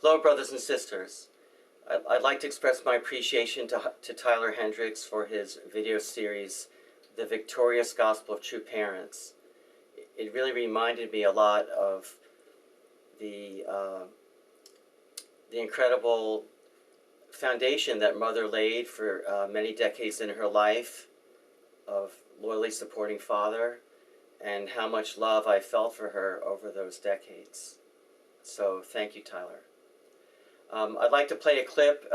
Hello, brothers and sisters. I'd like to express my appreciation to Tyler Hendricks for his video series, The Victorious Gospel of True Parents. It really reminded me a lot of the incredible foundation that Mother laid for many decades in her life of loyally supporting Father, and how much love I felt for her over those decades. So thank you, Tyler. I'd like to play a clip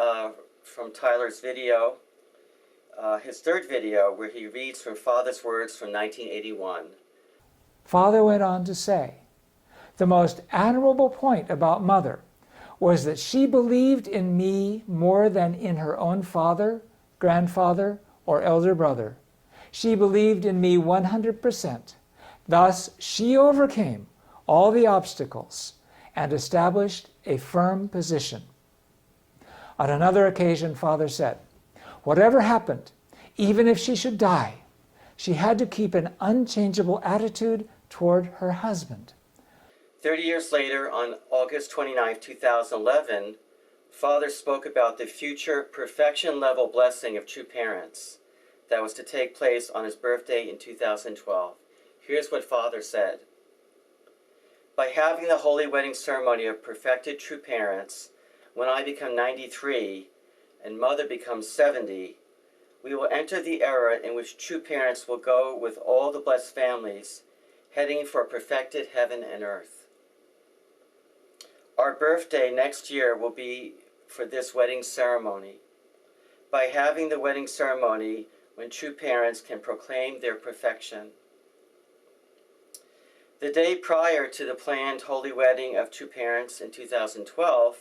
from Tyler's video, his third video, where he reads from Father's words from 1981. Father went on to say, the most admirable point about Mother was that she believed in me more than in her own father, grandfather, or elder brother. She believed in me 100%. Thus, she overcame all the obstacles and established a firm position. On another occasion, Father said, whatever happened, even if she should die, she had to keep an unchangeable attitude toward her husband. 30 years later, on August 29, 2011, Father spoke about the future perfection-level blessing of true parents that was to take place on his birthday in 2012. Here's what Father said. By having the holy wedding ceremony of perfected true parents, when I become 93 and Mother becomes 70, we will enter the era in which true parents will go with all the blessed families, heading for perfected heaven and earth. Our birthday next year will be for this wedding ceremony. By having the wedding ceremony when true parents can proclaim their perfection. The day prior to the planned holy wedding of true parents in 2012,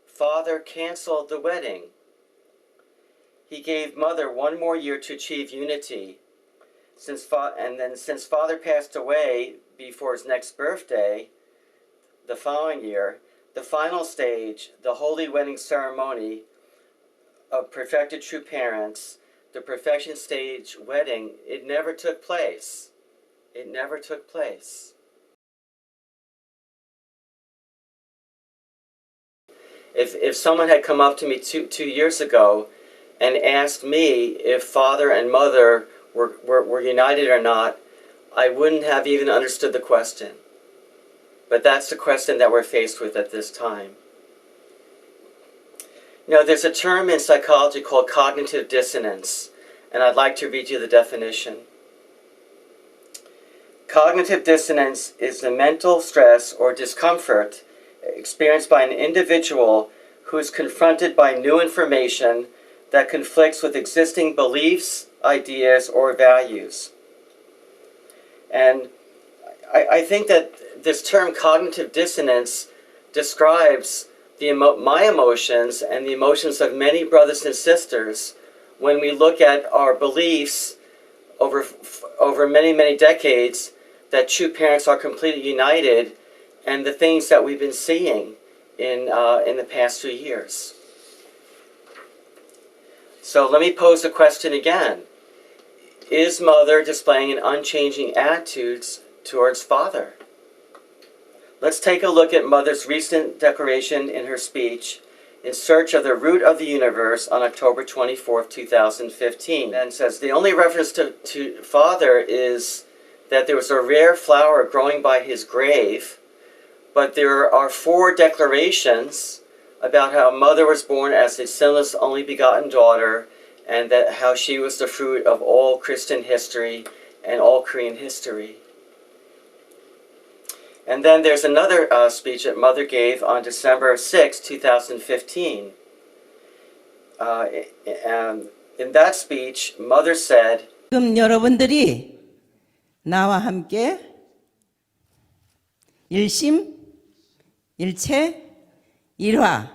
Father canceled the wedding. He gave Mother one more year to achieve unity. Since Father passed away before his next birthday, the following year, the final stage, the holy wedding ceremony of perfected true parents, the perfection stage wedding, it never took place. It never took place. If someone had come up to me two years ago and asked me if Father and Mother were united or not, I wouldn't have even understood the question. But that's the question that we're faced with at this time. Now, there's a term in psychology called cognitive dissonance, and I'd like to read you the definition. Cognitive dissonance is the mental stress or discomfort experienced by an individual who is confronted by new information that conflicts with existing beliefs, ideas, or values. And I think that this term cognitive dissonance describes my emotions and the emotions of many brothers and sisters when we look at our beliefs over many, many decades that true parents are completely united, and the things that we've been seeing in the past few years. So let me pose the question again. Is Mother displaying an unchanging attitude towards Father? Let's take a look at Mother's recent declaration in her speech, In Search of the Root of the Universe, on October 24th, 2015. And says, the only reference to Father is that there was a rare flower growing by his grave, but there are 4 declarations about how Mother was born as a sinless only begotten daughter, and that how she was the fruit of all Christian history and all Korean history. And then there's another speech that Mother gave on December 6, 2015. In that speech, Mother said, 지금 여러분들이 나와 함께 일심, 일체, 일화,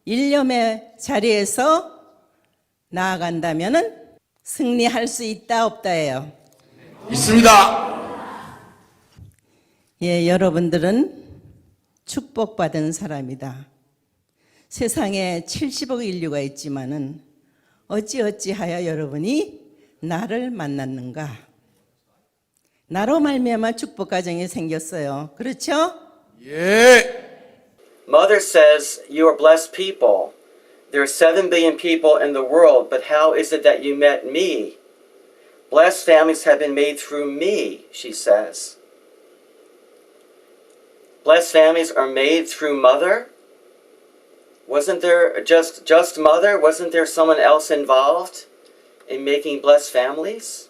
일념의 자리에서 나아간다면은 승리할 수 있다 없다예요. 있습니다. 예, 여러분들은 축복받은 사람이다. 세상에 70억 인류가 있지만은 어찌하여 여러분이 나를 만났는가? 나로 말미암아 축복 가정이 생겼어요. 그렇죠? 예. Mother says, you are blessed people. There are 7 billion people in the world, but how is it that you met me? Blessed families have been made through me, she says. Blessed families are made through Mother? Wasn't there just Mother? Wasn't there someone else involved in making blessed families?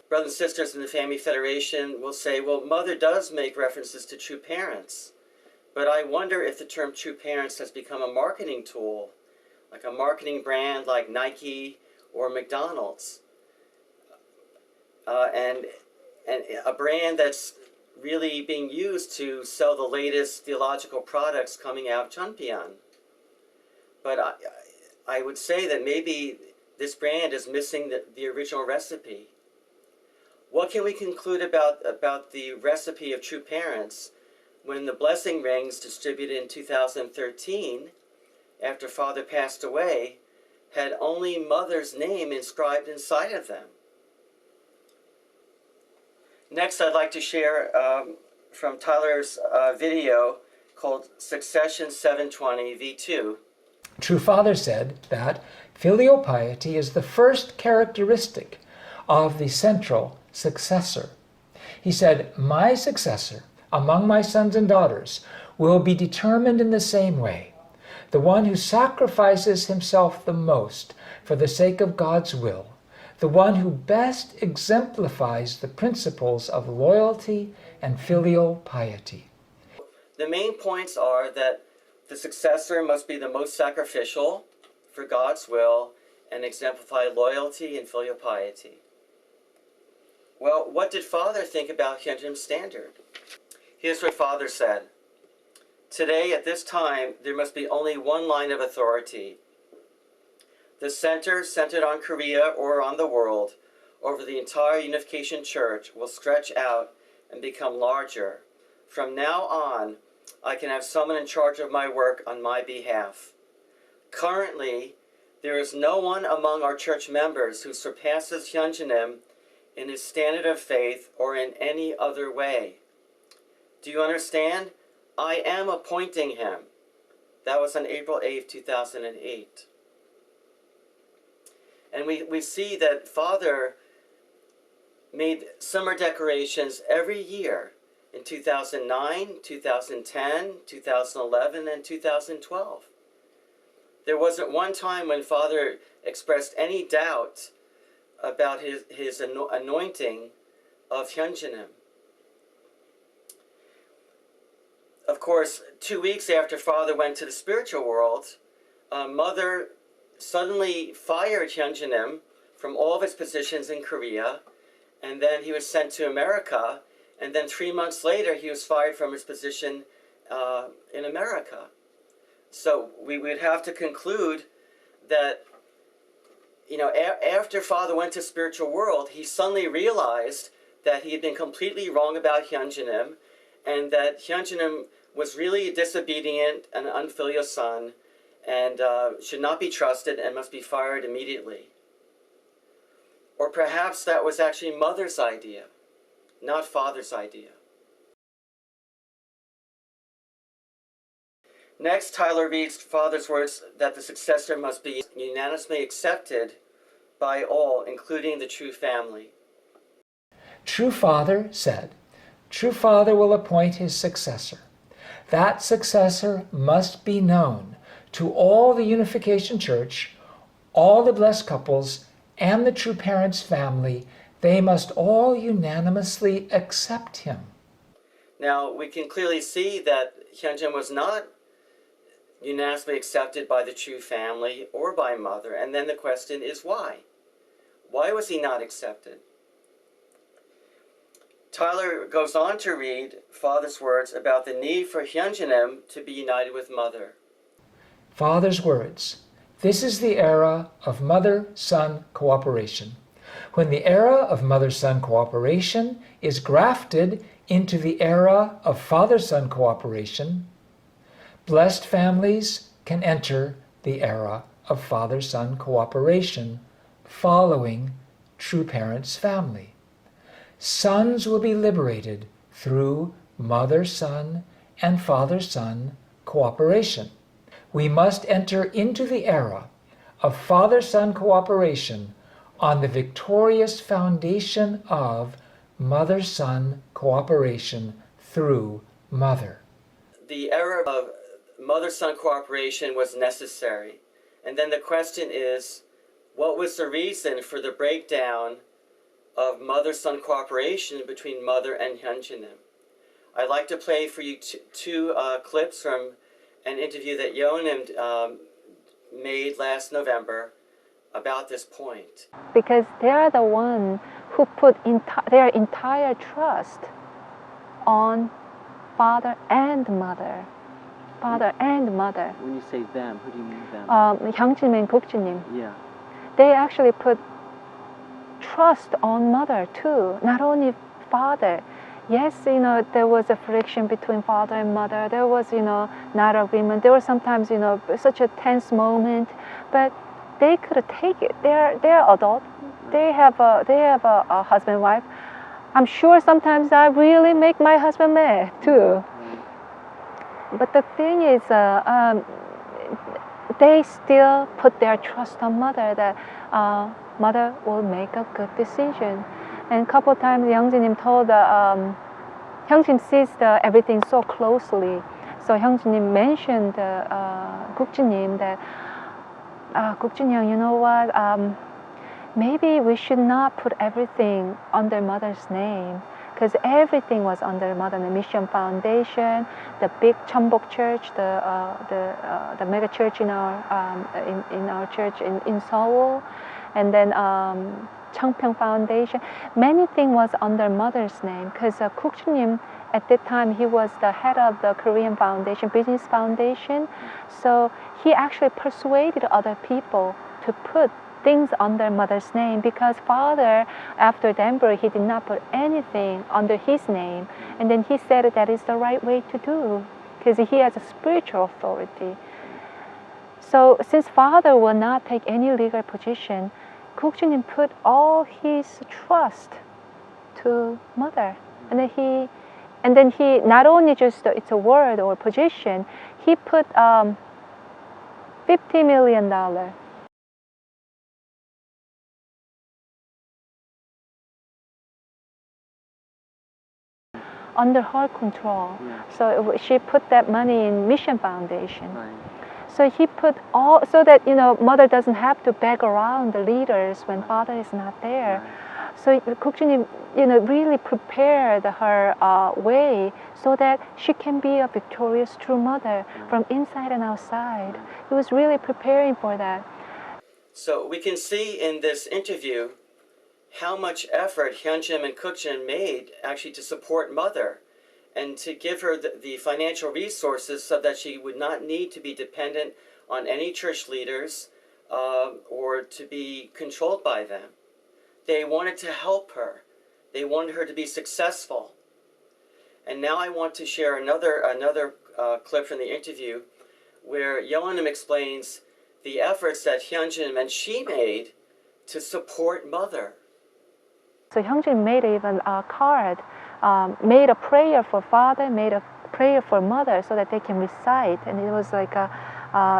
Brothers and sisters in the Family Federation will say, well, Mother does make references to true parents, but I wonder if the term true parents has become a marketing tool, like a marketing brand like Nike or McDonald's, and a brand that's really being used to sell the latest theological products coming out of Chunpyeon. But I would say that maybe this brand is missing the original recipe. What can we conclude about the recipe of true parents when the blessing rings distributed in 2013, after Father passed away, had only Mother's name inscribed inside of them? Next, I'd like to share from Tyler's video called Succession 720 V2. True Father said that filial piety is the first characteristic of the central successor. He said, my successor among my sons and daughters will be determined in the same way. The one who sacrifices himself the most for the sake of God's will, the one who best exemplifies the principles of loyalty and filial piety. The main points are that the successor must be the most sacrificial for God's will and exemplify loyalty and filial piety. Well, what did Father think about Hyunjin's standard? Here's what Father said. Today, at this time, there must be only one line of authority. The center, centered on Korea or on the world, over the entire Unification Church, will stretch out and become larger. From now on, I can have someone in charge of my work on my behalf. Currently, there is no one among our church members who surpasses Hyunjin in his standard of faith or in any other way. Do you understand? I am appointing him. That was on April 8th, 2008. And we see that Father made summer declarations every year in 2009, 2010, 2011, and 2012. There wasn't one time when Father expressed any doubt about his anointing of Hyunjin. Of course, 2 weeks after Father went to the spiritual world, Mother suddenly fired Hyunjin from all of his positions in Korea, and then he was sent to America, and then 3 months later he was fired from his position in America. So we would have to conclude that, you know, after Father went to spiritual world, he suddenly realized that he had been completely wrong about Hyunjin, and that Hyunjin was really a disobedient and unfilial son, and should not be trusted and must be fired immediately. Or perhaps that was actually Mother's idea, not Father's idea. Next, Tyler reads Father's words that the successor must be unanimously accepted by all, including the true family. True Father said, True Father will appoint his successor. That successor must be known to all the Unification Church, all the blessed couples, and the true parents' family. They must all unanimously accept him. Now, we can clearly see that Hyunjin was not unanimously accepted by the true family or by Mother. And then the question is why? Why was he not accepted? Tyler goes on to read Father's words about the need for Hyunjin to be united with Mother. Father's words. This is the era of mother-son cooperation. When the era of mother-son cooperation is grafted into the era of father-son cooperation, blessed families can enter the era of father-son cooperation following true parents' family. Sons will be liberated through mother-son and father-son cooperation. We must enter into the era of father-son cooperation on the victorious foundation of mother-son cooperation through mother. The era of mother-son cooperation was necessary. And then the question is, what was the reason for the breakdown of mother-son cooperation between mother and Hyunjinim? I'd like to play for you two clips from an interview that Yeonim made last November about this point. Because they are the one who put their entire trust on father and mother. Father and mother. When you say them, who do you mean them? Hyungjin and Gukjinim. Yeah. They actually put trust on mother too, not only father. Yes, there was a friction between father and mother. There was, not agreement. There was sometimes, such a tense moment, but they could take it. They're adult. They have a husband and wife. I'm sure sometimes I really make my husband mad too. But the thing is, they still put their trust on mother, that mother will make a good decision. And a couple of times, Hyunjinim told Hyunjin sees everything so closely. So Hyunjinim mentioned Gukjinim that, Gukjin, you know what? Maybe we should not put everything under mother's name, because everything was under Mother and Mission Foundation, the big Cheonbok Church, the mega church in our church in Seoul, and then Changpyeong Foundation. Many things was under mother's name, because Gukjinim at that time, he was the head of the Korean Foundation, Business Foundation. So he actually persuaded other people to put things under mother's name, because father, after the emperor, he did not put anything under his name. And then he said that is the right way to do, because he has a spiritual authority. So since father will not take any legal position, Gukjinim put all his trust to mother. And then he not only just it's a word or position, he put $50 million under her control. Yeah. So she put that money in Mission Foundation. Right. So he put all, so that mother doesn't have to beg around the leaders when father is not there. Right. So Gukjinim, really prepared her way so that she can be a victorious true mother from inside and outside. He was really preparing for that. So we can see in this interview how much effort Hyunjin and Gukjin made actually to support mother and to give her the financial resources so that she would not need to be dependent on any church leaders or to be controlled by them. They wanted to help her. They wanted her to be successful. And now I want to share another clip from the interview where Yeonim explains the efforts that Hyunjin and she made to support mother. So Hyunjin made even a card, made a prayer for father, made a prayer for mother so that they can recite. And it was like a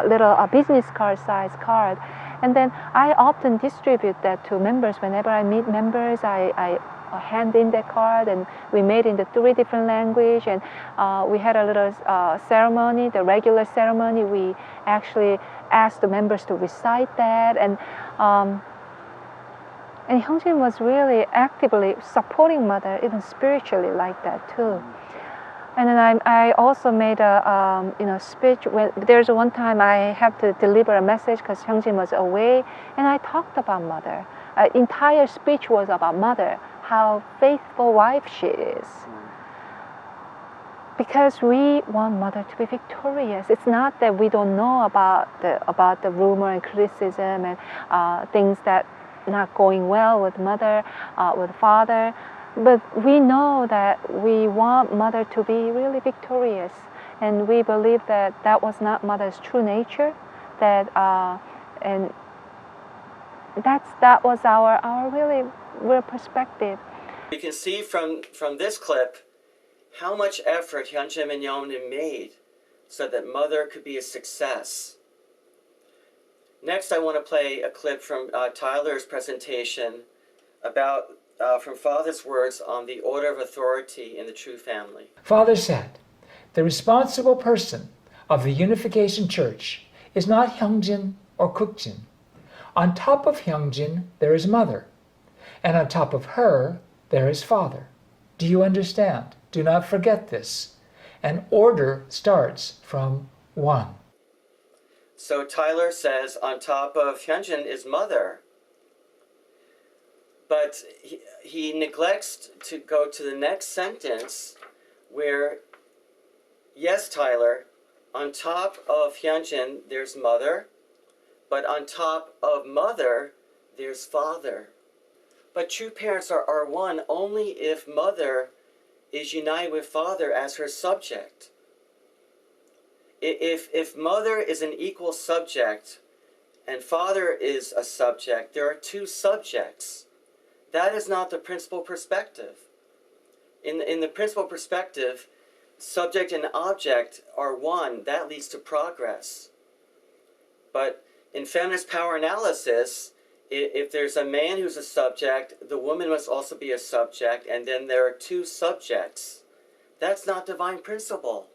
little business card size card. And then I often distribute that to members. Whenever I meet members, I hand in that card, and we made it into 3 different languages. And we had a little ceremony, the regular ceremony. We actually asked the members to recite that. And Hyunjin was really actively supporting mother, even spiritually like that too. And then I also made a speech. There's one time I have to deliver a message because Hyunjin was away, and I talked about mother. Entire speech was about mother, how faithful wife she is. Because we want mother to be victorious. It's not that we don't know about the rumor and criticism and things that not going well with mother, with father. But we know that we want mother to be really victorious, and we believe that that was not mother's true nature. And that was our really real perspective. You can see from this clip how much effort Hyunjin and Yeonim made so that mother could be a success. Next, I want to play a clip from Tyler's presentation about from Father's words on the order of authority in the true family. Father said, the responsible person of the Unification Church is not Hyungjin or Kukjin. On top of Hyungjin, there is Mother, and on top of her, there is Father. Do you understand? Do not forget this. And order starts from one. So Tyler says on top of Hyunjin is Mother. But he neglects to go to the next sentence where, yes, Tyler, on top of Hyunjin there's Mother, but on top of Mother there's Father. But true parents are one only if Mother is united with Father as her subject. If Mother is an equal subject and Father is a subject, there are two subjects. That is not the principal perspective. In the principal perspective, subject and object are one. That leads to progress. But in feminist power analysis, if there's a man who's a subject, the woman must also be a subject, and then there are two subjects. That's not divine principle.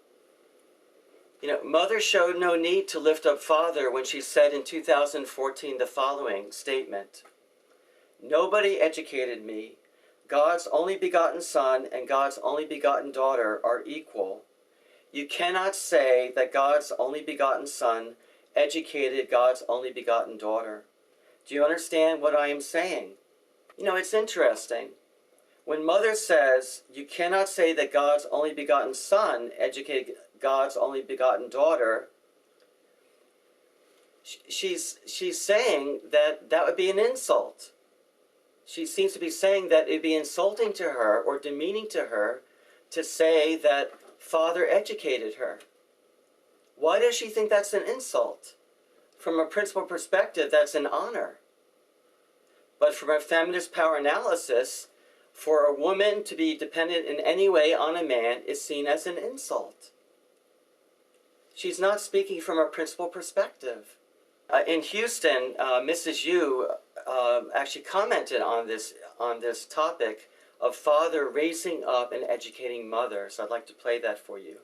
You know, Mother showed no need to lift up Father when she said in 2014 the following statement: "Nobody educated me. God's only begotten Son and God's only begotten daughter are equal. You cannot say that God's only begotten Son educated God's only begotten daughter." Do you understand what I am saying? You know, it's interesting. When Mother says, you cannot say that God's only begotten Son educated God's only begotten daughter, she's saying that would be an insult. She seems to be saying that it'd be insulting to her or demeaning to her to say that Father educated her. Why does she think that's an insult? From a principal perspective, that's an honor. But from a feminist power analysis, for a woman to be dependent in any way on a man is seen as an insult. She's not speaking from a principal perspective. In Houston, Mrs. Yu actually commented on this topic of Father raising up and educating Mother. So I'd like to play that for you.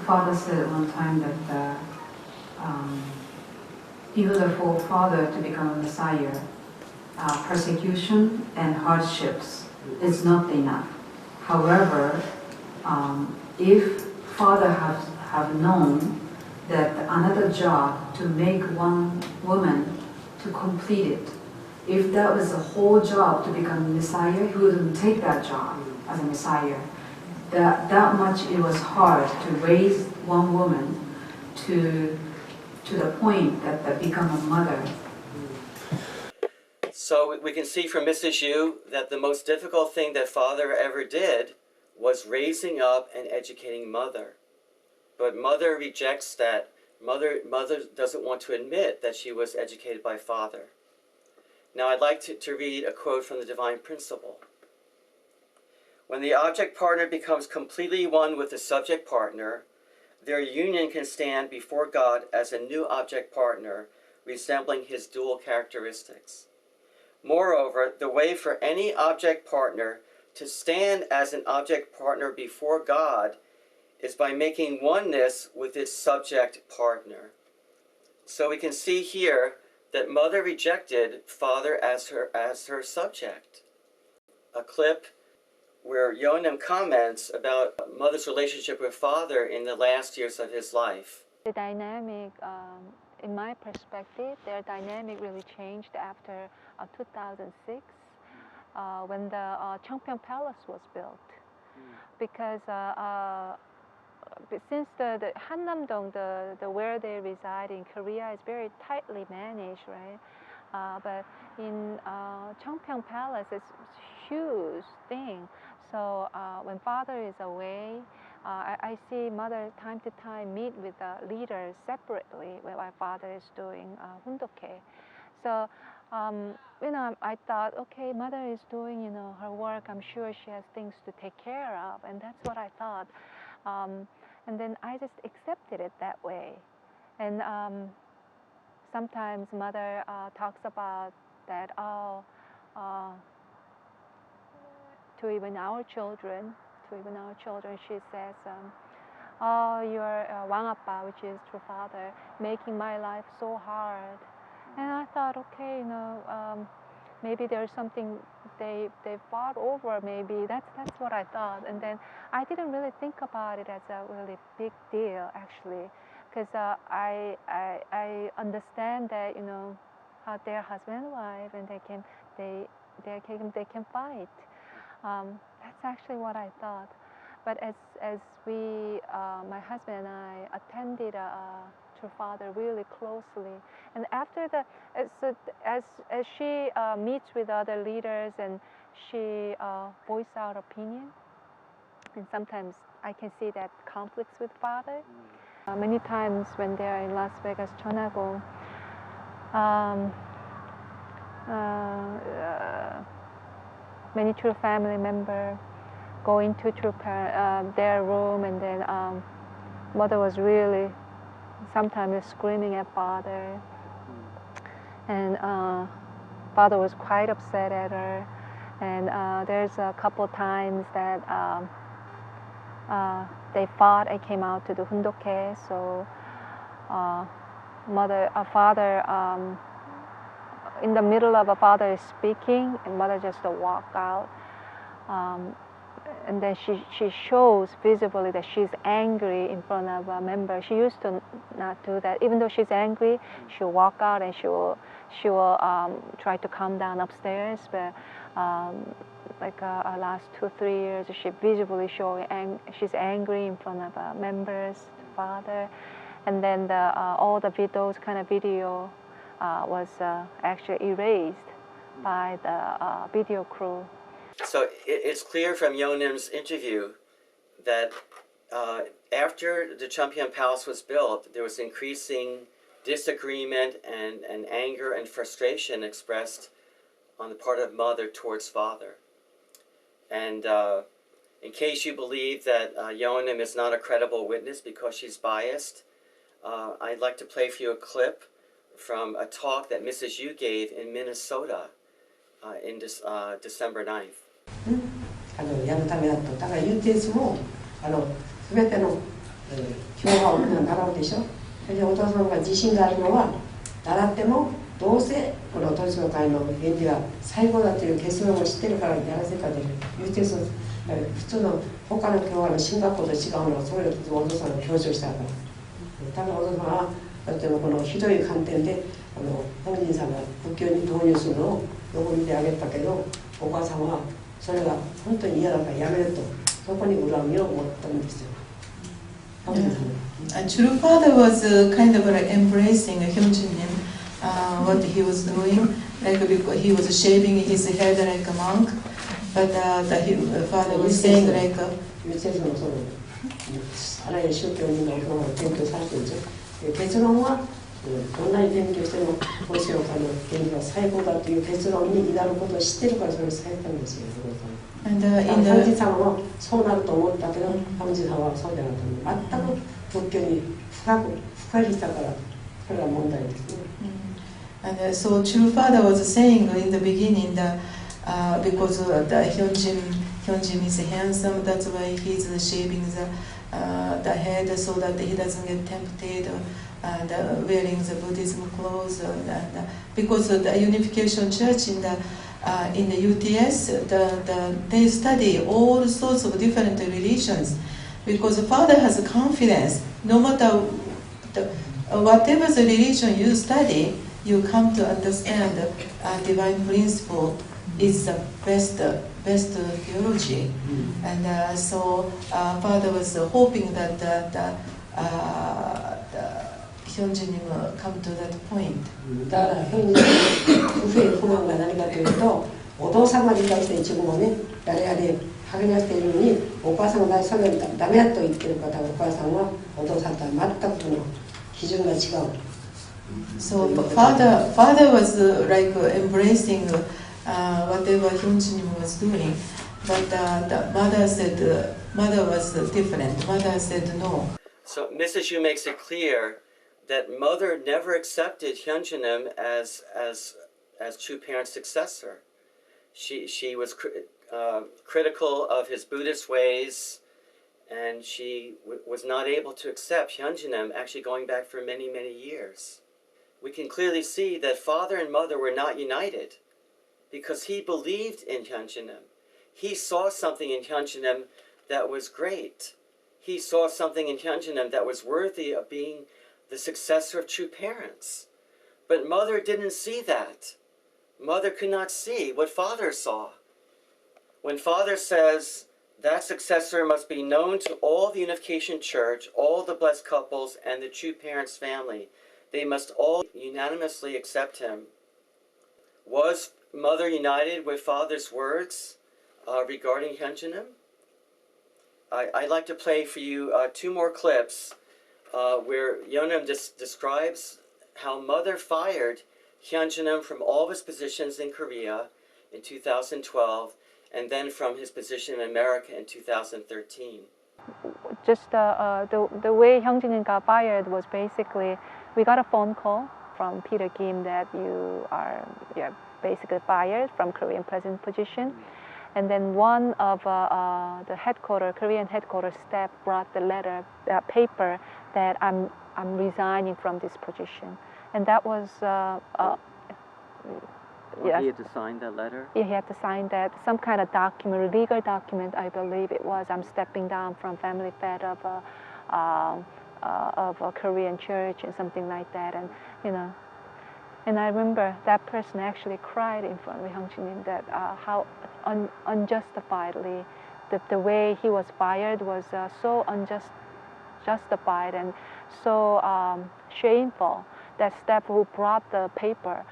Father said one time that in order for Father to become a Messiah, persecution and hardships is not enough. However, if Father have known that another job to make one woman to complete it, if that was a whole job to become a Messiah, he wouldn't take that job as a Messiah. That much it was hard to raise one woman to the point that they become a mother. So we can see from Mrs. Yu that the most difficult thing that Father ever did was raising up and educating Mother. But Mother rejects that. Mother doesn't want to admit that she was educated by Father. Now I'd like to read a quote from the Divine Principle. When the object partner becomes completely one with the subject partner, their union can stand before God as a new object partner, resembling his dual characteristics. Moreover, the way for any object partner to stand as an object partner before God is by making oneness with its subject partner. So we can see here that Mother rejected Father as her subject. A clip where Yonem comments about Mother's relationship with Father in the last years of his life. The dynamic, in my perspective, their dynamic really changed after 2006 when the Cheongpyeong Palace was built. Because since the Hannam-dong, the where they reside in Korea, is very tightly managed, right? But in Cheongpyeong Palace, it's a huge thing. So when father is away, I see mother time to time meet with the leaders separately while father is doing hundoke. So I thought, okay, mother is doing her work. I'm sure she has things to take care of, and that's what I thought. And then I just accepted it that way. And sometimes mother talks about that, to even our children, she says, oh, your Wangappa, which is true father, making my life so hard. And I thought, okay, maybe there's something they fought over, maybe. That's what I thought. And then I didn't really think about it as a really big deal, actually, because I understand that, how they're husband and wife, and they can fight. That's actually what I thought. But as we, my husband and I, attended True Father really closely, and after as she meets with other leaders and she voices out opinion, and sometimes I can see that conflicts with father. Many times when they are in Las Vegas, 전하고, many True family members go into their room, and then mother was really sometimes screaming at father, and father was quite upset at her. And there's a couple times that they fought and came out to do hundoke. So father, in the middle of a father is speaking, and mother just walk out. And then she shows visibly that she's angry in front of a member. She used to not do that. Even though she's angry, she'll walk out and she will try to calm down upstairs. But last 2-3 years, she visibly showing she's angry in front of members, father. And then all the those kind of video was actually erased by the video crew. So it's clear from Yeonim's interview that after the Cheongpyeong Palace was built, there was increasing disagreement and anger and frustration expressed on the part of mother towards father. And in case you believe that Yeonim is not a credible witness because she's biased, I'd like to play for you a clip from a talk that Mrs. Yu gave in Minnesota in December 9th. やるためだと。だから UTS も全ての教科を習うでしょ。それでお父さんが自信があるのは習ってもどうせこの統一教会の原理は最後だという結論を知ってるからやらせたで UTS 普通の他の教科の進学校と違うのはそれをお父さんが強調したから。多分お父さんはだってこのひどい観点で本人さんが仏教に導入するのを横見てあげたけど、お母さんはそれが本当に嫌だからやめると、そこに恨みを持ったんですよ。True Father was kind of like embracing Hyunjin, what he was doing, like because he was shaving his head like a monk, but the father was saying like. あらゆる宗教にの勉強されてるんですよ。結論はどんなに勉強しても統一教会の原理は最高だという結論に至ることを知ってるからそれをされたんですよ。ハムジさんはそうなると思ったけど、ハムジさんはそうじゃなくて全く仏教に深いしたからそれは問題ですね。And so True Father was saying in the beginning that because Hyunjin is handsome, that's why he's shaving the head so that he doesn't get tempted and wearing the Buddhism clothes. And because the Unification Church in the UTS, they study all sorts of different religions. Because the father has confidence, no matter whatever the religion you study, you come to understand divine principle is the best theology. And so Father was hoping that Hyunjin will come to that point. だから현재不平不満が何かというと、お父様に対して自分もね、誰々励ましているのに、お母さんがそれダメだと言ってる方、お母さんはお父さんとは全くの基準が違う。So father was like embracing whatever Hyunjin was doing, but the mother was different. Mother said no. So Mrs. Yu makes it clear that mother never accepted Hyunjinim as Chu Parent's successor. She was critical of his Buddhist ways, and she was not able to accept Hyunjinim actually going back for many, many years. We can clearly see that father and mother were not united because he believed in Hyunjinim. He saw something in Hyunjinim that was great. He saw something in Hyunjinim that was worthy of being the successor of Chu Parents. But mother didn't see that. Mother could not see what father saw. When father says that successor must be known to all the Unification Church, all the blessed couples, and the Chu Parents family, they must all unanimously accept him. Was mother united with father's words regarding Hyunjinim? I'd like to play for you two more clips where Yeonam describes how mother fired Hyunjinim from all of his positions in Korea in 2012 and then from his position in America in 2013. Just the way Hyunjinim got fired was basically, we got a phone call from Peter Kim that you're basically fired from Korean president position. And then one of the Korean headquarters staff brought the paper that I'm resigning from this position. And that was, He had to sign that letter? Yeah, he had to sign that, some kind of document, legal document, I believe it was. I'm stepping down from family fed of a Korean church and something like that. And, you know, and I remember that person actually cried in front of Hyunjinim that how unjustifiedly the way he was fired was so unjustified and so shameful. That staff who brought the paper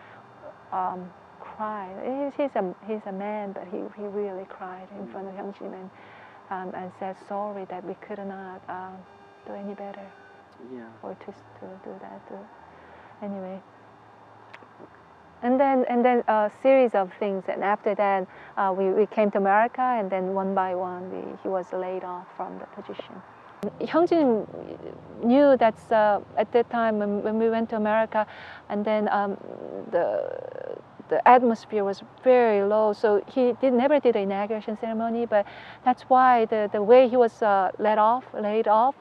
cried. He's a man, but he really cried in front of Hyunjinim and said sorry that we could not do any better. Yeah. Or to do that. Anyway. And then a series of things, and after that we came to America, and then one by one he was laid off from the position. Hyunjin knew that's at that time when we went to America, and then the atmosphere was very low, so he never did the inauguration ceremony. But that's why the way he was laid off,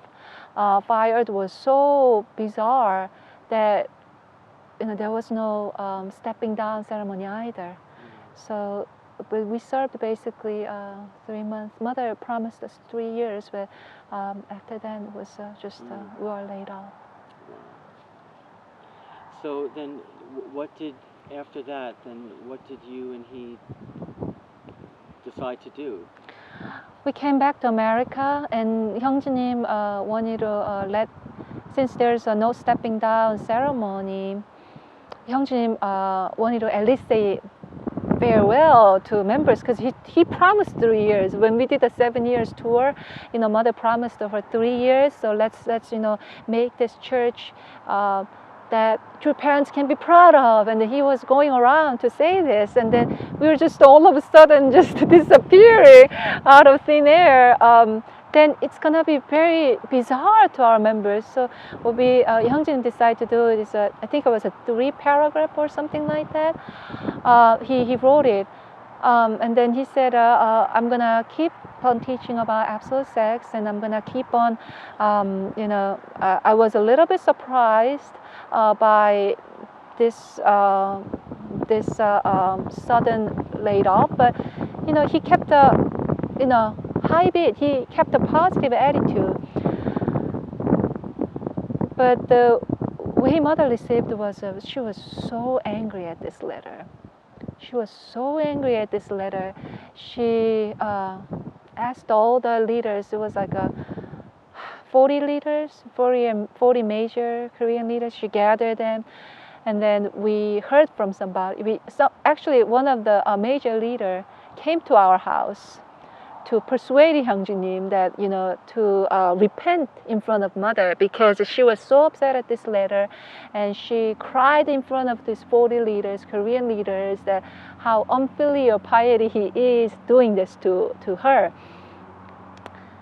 fired was so bizarre that there was no stepping down ceremony either. So but we served basically 3 months. Mother promised us 3 years, but after that it was just we were laid off. So then after that, what did you and he decide to do? We came back to America, and Hyunjinim wanted to since there's no stepping down ceremony, Hyunjinim wanted to at least say farewell to members, because he promised 3 years. When we did the 7 years tour, Mother promised for 3 years. So let's make this church that Chu Parents can be proud of. And he was going around to say this, and then we were just all of a sudden just disappearing out of thin air. Then it's gonna be very bizarre to our members. So what Hyunjin decided to do is, I think it was a 3-paragraph or something like that. He wrote it, and then he said, I'm gonna keep on teaching about absolute sex, and I'm gonna keep on, I was a little bit surprised by this sudden laid off, but he kept high bid. He kept a positive attitude. But the way mother received was she was so angry at this letter. She was so angry at this letter. She asked all the leaders. It was like 40 leaders, 40 major Korean leaders. She gathered them, and then we heard from somebody. Actually, one of the major leader came to our house to persuade Hyungjunim that to repent in front of mother, because she was so upset at this letter, and she cried in front of these 40 leaders, Korean leaders, that how unfilial piety he is doing this to her.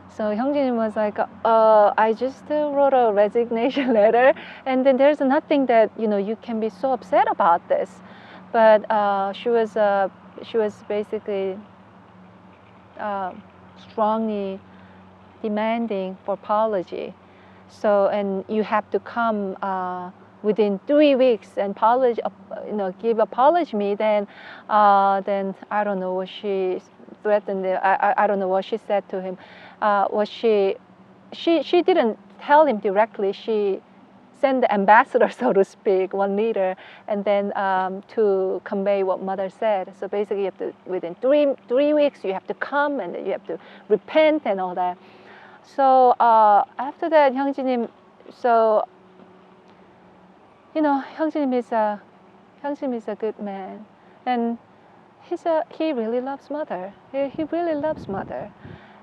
So Hyungjunim was like, I just wrote a resignation letter, and then there's nothing that you can be so upset about this. But she was basically strongly demanding for apology. So, and you have to come within 3 weeks and give apology me. Then I don't know what she threatened. I don't know what she said to him. She didn't tell him directly. She sent the ambassador, so to speak, one leader, and then to convey what mother said. So basically, you have to, within three weeks, you have to come and you have to repent and all that. So after that, Hyungjunim, Hyungjunim is a good man, and he really loves mother. He really loves mother.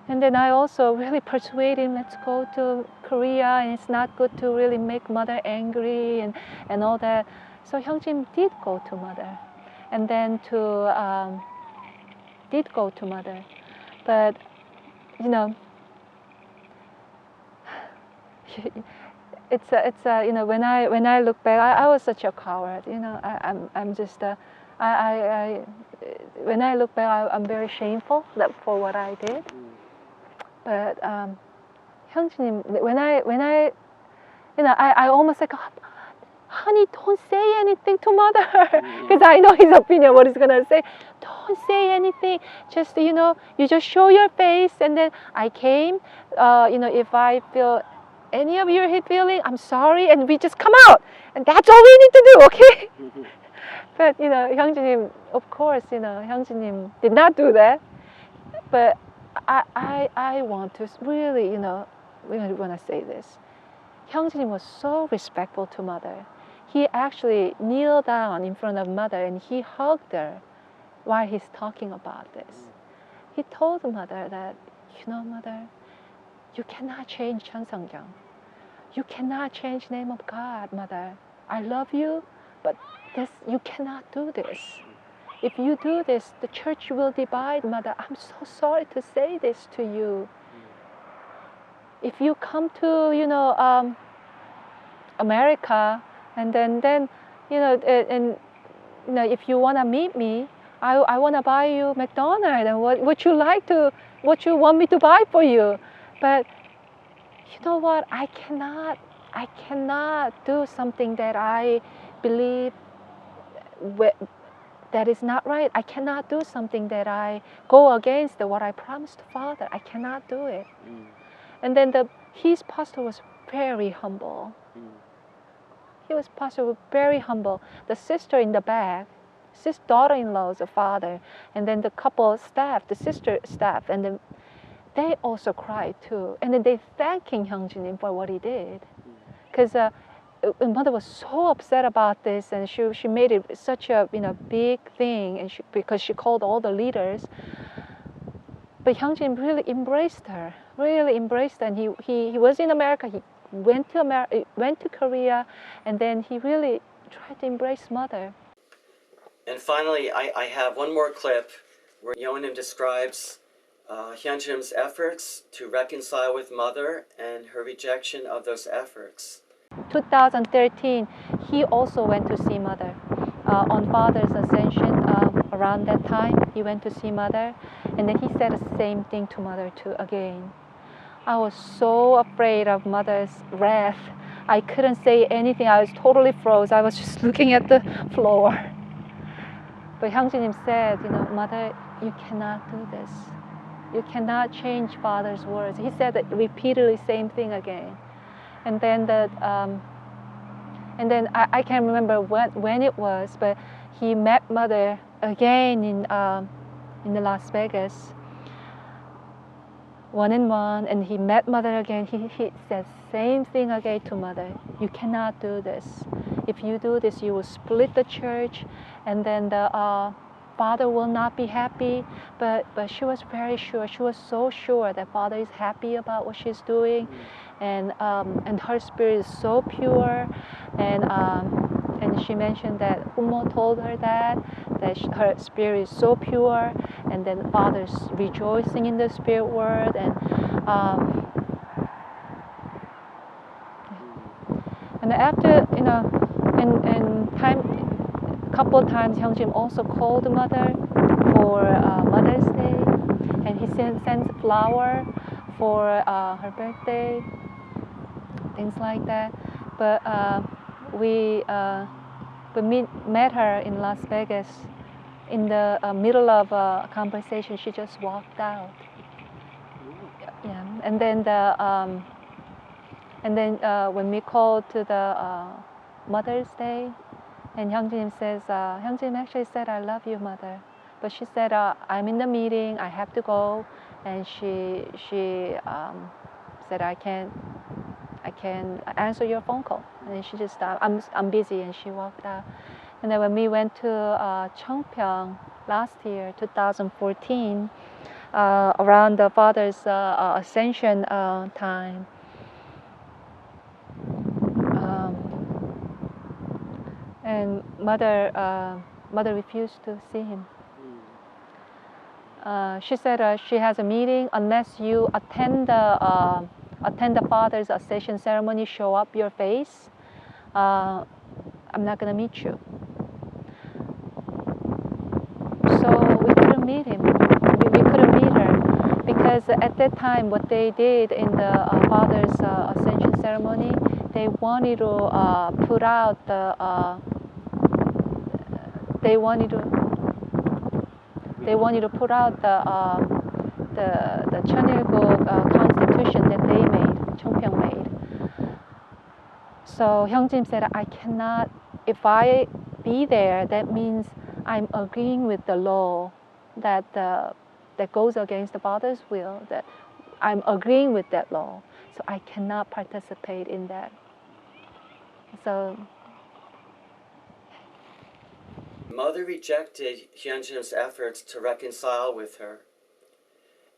And then I also really persuade him, let's go to Korea, and it's not good to really make mother angry and all that. So Hyungjin did go to mother, and then did go to mother. But it's when I look back, I was such a coward. I'm just when I look back, I'm very shameful for what I did. But Hyungjunim, when I almost like, honey, don't say anything to mother, because I know his opinion, what he's gonna say. Don't say anything. Just you just show your face, and then I came. If I feel any of your feeling, I'm sorry, and we just come out, and that's all we need to do, okay? But Hyungjunim, of course, Hyungjunim did not do that, but. I want to really, we want to say this. Hyungjunim was so respectful to mother. He actually kneeled down in front of mother and he hugged her while he's talking about this. He told mother that, mother, you cannot change Cheonseongjang. You cannot change name of God, mother. I love you, but you cannot do this. If you do this, the church will divide, mother. I'm so sorry to say this to you. If you come to, America, and then if you want to meet me, I want to buy you McDonald's and what you want me to buy for you. But you know what? I cannot do something that I believe that is not right. I cannot do something that I go against what I promised Father. I cannot do it. And then his pastor was very humble. He was very humble. The sister in the back, his daughter-in-law is a father, and then the couple staff, the sister staff, and then they also cried too. And then they thanking Hyungjunim for what he did, because mother was so upset about this, and she made it such a big thing, and because she called all the leaders. But Hyungjin really embraced her, and he was in America. He went to Korea, and then he really tried to embrace mother. And finally, I have one more clip where Yeonim describes Hyunjin's efforts to reconcile with mother and her rejection of those efforts. 2013, he also went to see mother. On Father's Ascension, around that time, he went to see mother, and then he said the same thing to mother too again. I was so afraid of mother's wrath. I couldn't say anything. I was totally froze. I was just looking at the floor. But Hyungjinim said, mother, you cannot do this. You cannot change Father's words. He said repeatedly same thing again. And then I can't remember when it was, but he met mother again in the Las Vegas, one-on-one, and he met mother again. He said same thing again to mother. You cannot do this. If you do this, you will split the church, and then the father will not be happy. But she was very sure. She was so sure that father is happy about what she's doing, and her spirit is so pure, and she mentioned that Umo told her that her spirit is so pure, and then father's rejoicing in the spirit world, and after and couple of times Hyungjin also called mother for Mother's Day, and he sends flower for her birthday, things like that. But we met her in Las Vegas. In the middle of a conversation, she just walked out. Yeah, and then when we called to the Mother's Day, and Hyungjin says, Hyungjin actually said, "I love you, mother," but she said, "I'm in the meeting, I have to go," and she said, "I can't answer your phone call," and she just, I'm busy," and she walked out. And then when we went to Cheongpyeong last year, 2014, around the father's ascension time, and mother refused to see him. She said she has a meeting. Unless you attend the father's ascension ceremony, show up your face, I'm not gonna meet you. So we couldn't meet him. We couldn't meet her because at that time, what they did in the father's ascension ceremony, they wanted to put out the they wanted to put out the Cheonilguk constitution that they made, Cheongpyeong made. So Hyungjin said, "I cannot. If I be there, that means I'm agreeing with the law that goes against the father's will. That I'm agreeing with that law, so I cannot participate in that." So Mother rejected Hyunjin's efforts to reconcile with her,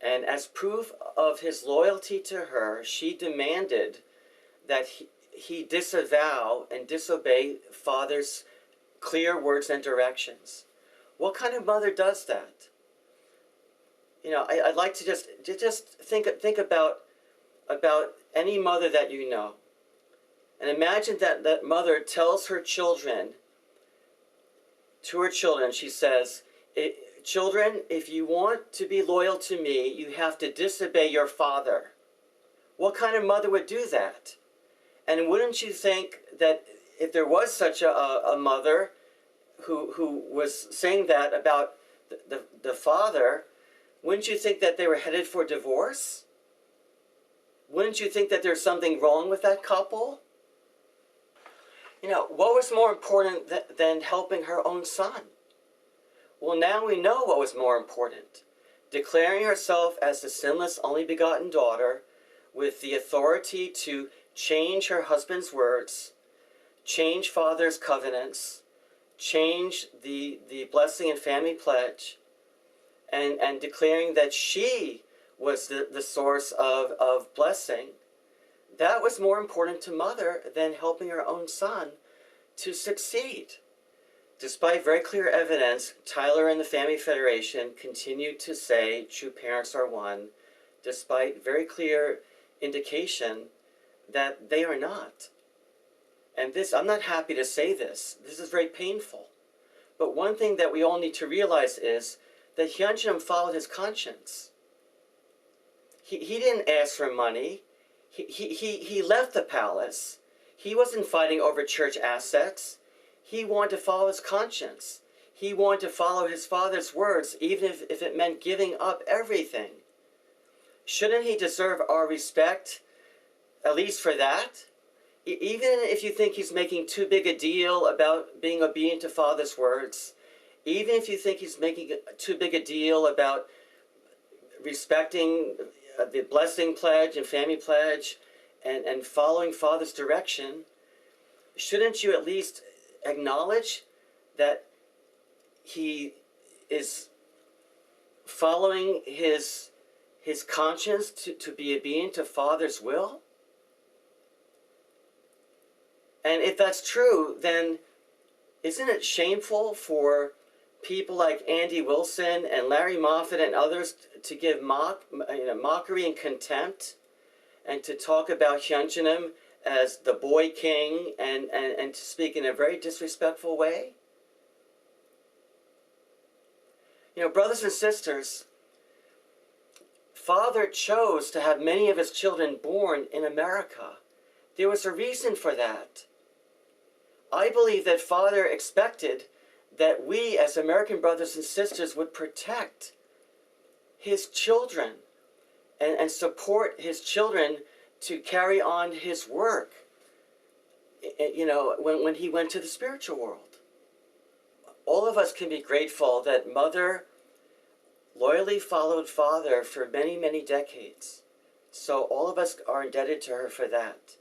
and as proof of his loyalty to her, she demanded that he disavow and disobey father's clear words and directions. What kind of mother does that? I'd like to just think about any mother that you know, and imagine that mother tells her children. To her children, she says, "Children, if you want to be loyal to me, you have to disobey your father." What kind of mother would do that? And wouldn't you think that if there was such a mother who was saying that about the father, wouldn't you think that they were headed for divorce? Wouldn't you think that there's something wrong with that couple? What was more important than helping her own son? Well, now we know what was more important. Declaring herself as the sinless only begotten daughter with the authority to change her husband's words, change father's covenants, change the blessing and family pledge, and declaring that she was the source of blessing. That was more important to mother than helping her own son to succeed. Despite very clear evidence, Tyler and the Family Federation continued to say true parents are one, despite very clear indication that they are not. And this, I'm not happy to say this. This is very painful. But one thing that we all need to realize is that Hyunjin followed his conscience. He didn't ask for money. He left the palace. He wasn't fighting over church assets. He wanted to follow his conscience. He wanted to follow his father's words, even if it meant giving up everything. Shouldn't he deserve our respect, at least for that? even if you think he's making too big a deal about being obedient to Father's words, even if you think he's making too big a deal about respecting the blessing pledge and family pledge and following Father's direction, shouldn't you at least acknowledge that he is following his conscience to be obedient to Father's will? And if that's true, then isn't it shameful for people like Andy Wilson and Larry Moffat and others to give mockery and contempt and to talk about Hyunjin as the boy king and to speak in a very disrespectful way? Brothers and sisters, Father chose to have many of his children born in America. There was a reason for that. I believe that Father expected that we as American brothers and sisters would protect his children and support his children to carry on his work, when he went to the spiritual world. All of us can be grateful that Mother loyally followed Father for many, many decades. So all of us are indebted to her for that.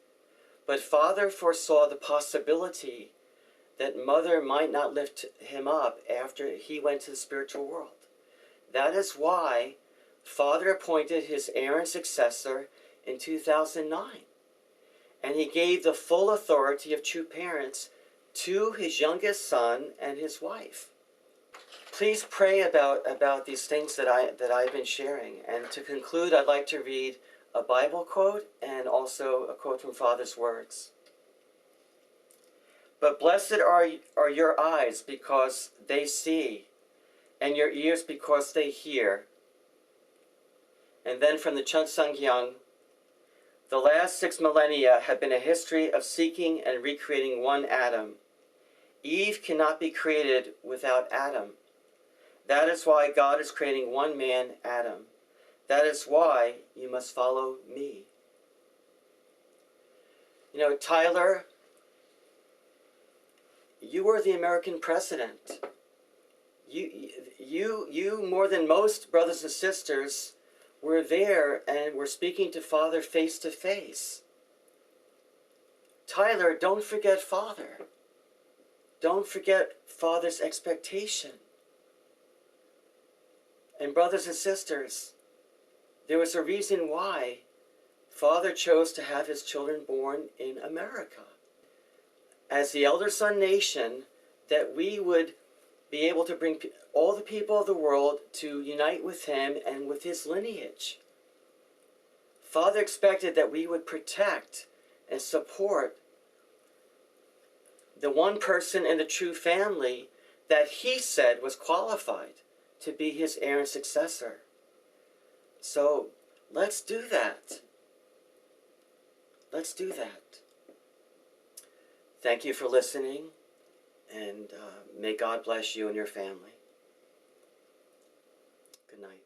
But Father foresaw the possibility that Mother might not lift him up after he went to the spiritual world. That is why Father appointed his heir and successor in 2009. And he gave the full authority of true parents to his youngest son and his wife. Please pray about these things that I've been sharing. And to conclude, I'd like to read a Bible quote and also a quote from Father's words. But blessed are your eyes because they see, and your ears because they hear. And then from the Chunsangyang, the last 6 millennia have been a history of seeking and recreating one Adam. Eve cannot be created without Adam. That is why God is creating one man, Adam. That is why you must follow me. Tyler, you were the American president. You more than most brothers and sisters were there and were speaking to Father face to face. Tyler, don't forget Father. Don't forget Father's expectation. And brothers and sisters, there was a reason why Father chose to have his children born in America. As the elder son nation, that we would be able to bring all the people of the world to unite with him and with his lineage. Father expected that we would protect and support the one person in the true family that he said was qualified to be his heir and successor. So let's do that. Let's do that. Thank you for listening, and may God bless you and your family. Good night.